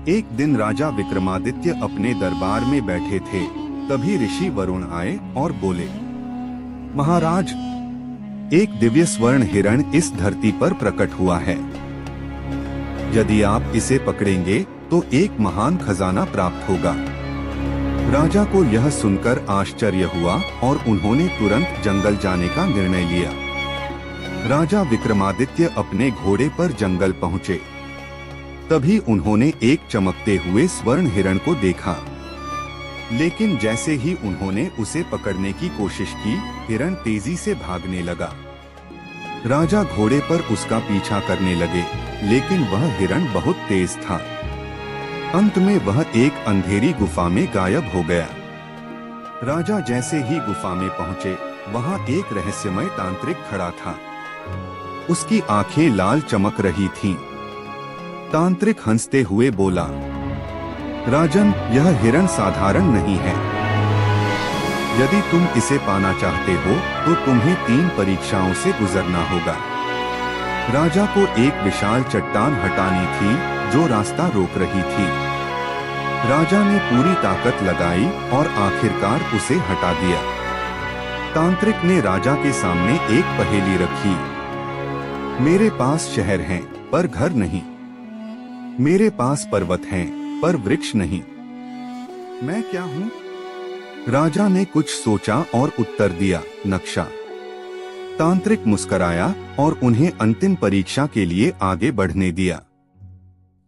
एक दिन राजा विक्रमादित्य अपने दरबार में बैठे थे। तभी ऋषि वरुण आए और बोले, महाराज, एक दिव्य स्वर्ण हिरण इस धरती पर प्रकट हुआ है। यदि आप इसे पकड़ेंगे तो एक महान खजाना प्राप्त होगा। राजा को यह सुनकर आश्चर्य हुआ और उन्होंने तुरंत जंगल जाने का निर्णय लिया। राजा विक्रमादित्य अपने घोड़े पर जंगल पहुँचे। तभी उन्होंने एक चमकते हुए स्वर्ण हिरण को देखा, लेकिन जैसे ही उन्होंने उसे पकड़ने की कोशिश की, हिरण तेजी से भागने लगा। राजा घोड़े पर उसका पीछा करने लगे, लेकिन वह हिरण बहुत तेज था। अंत में वह एक अंधेरी गुफा में गायब हो गया। राजा जैसे ही गुफा में पहुंचे, वहां एक रहस्यमय तांत्रिक खड़ा था। उसकी आंखें लाल चमक रही थीं। तांत्रिक हंसते हुए बोला, राजन, यह हिरण साधारण नहीं है। यदि तुम इसे पाना चाहते हो तो तुम्हें 3 परीक्षाओं से गुजरना होगा। राजा को एक विशाल चट्टान हटानी थी जो रास्ता रोक रही थी। राजा ने पूरी ताकत लगाई और आखिरकार उसे हटा दिया। तांत्रिक ने राजा के सामने एक पहेली रखी। मेरे पास शहर हैं पर घर नहीं, मेरे पास पर्वत हैं पर वृक्ष नहीं, मैं क्या हूँ? राजा ने कुछ सोचा और उत्तर दिया, नक्शा। तांत्रिक मुस्कुराया और उन्हें अंतिम परीक्षा के लिए आगे बढ़ने दिया।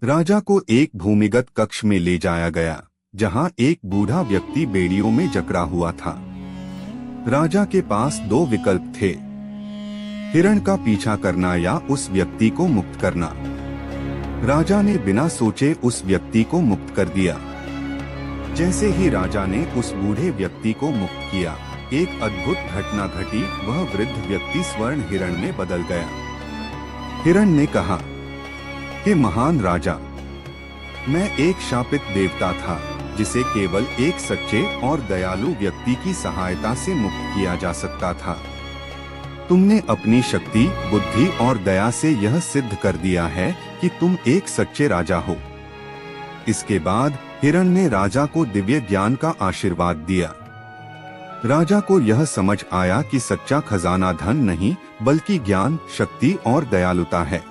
राजा को एक भूमिगत कक्ष में ले जाया गया, जहाँ एक बूढ़ा व्यक्ति बेड़ियों में जकड़ा हुआ था। राजा के पास 2 विकल्प थे, हिरण का पीछा करना या उस व्यक्ति को मुक्त करना। राजा ने बिना सोचे उस व्यक्ति को मुक्त कर दिया। जैसे ही राजा ने उस बूढ़े व्यक्ति को मुक्त किया, एक अद्भुत घटना घटी। वह वृद्ध व्यक्ति स्वर्ण हिरण में बदल गया। हिरण ने कहा, हे महान राजा, मैं एक शापित देवता था जिसे केवल एक सच्चे और दयालु व्यक्ति की सहायता से मुक्त किया जा सकता था। तुमने अपनी शक्ति, बुद्धि और दया से यह सिद्ध कर दिया है कि तुम एक सच्चे राजा हो। इसके बाद हिरण ने राजा को दिव्य ज्ञान का आशीर्वाद दिया। राजा को यह समझ आया कि सच्चा खजाना धन नहीं, बल्कि ज्ञान, शक्ति और दयालुता है।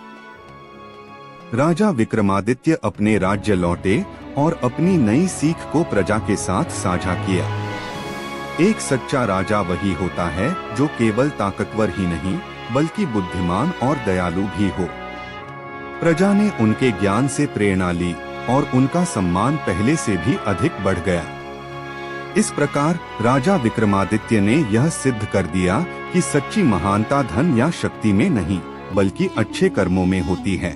राजा विक्रमादित्य अपने राज्य लौटे और अपनी नई सीख को प्रजा के साथ साझा किया। एक सच्चा राजा वही होता है जो केवल ताकतवर ही नहीं, बल्कि बुद्धिमान और दयालु भी हो। प्रजा ने उनके ज्ञान से प्रेरणा ली और उनका सम्मान पहले से भी अधिक बढ़ गया। इस प्रकार राजा विक्रमादित्य ने यह सिद्ध कर दिया कि सच्ची महानता धन या शक्ति में नहीं, बल्कि अच्छे कर्मों में होती है।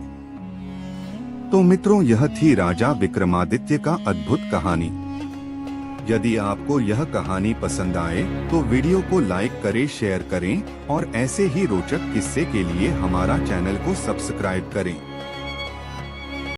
तो मित्रों, यह थी राजा विक्रमादित्य का अद्भुत कहानी। यदि आपको यह कहानी पसंद आए तो वीडियो को लाइक करें, शेयर करें और ऐसे ही रोचक किस्से के लिए हमारा चैनल को सब्सक्राइब करें।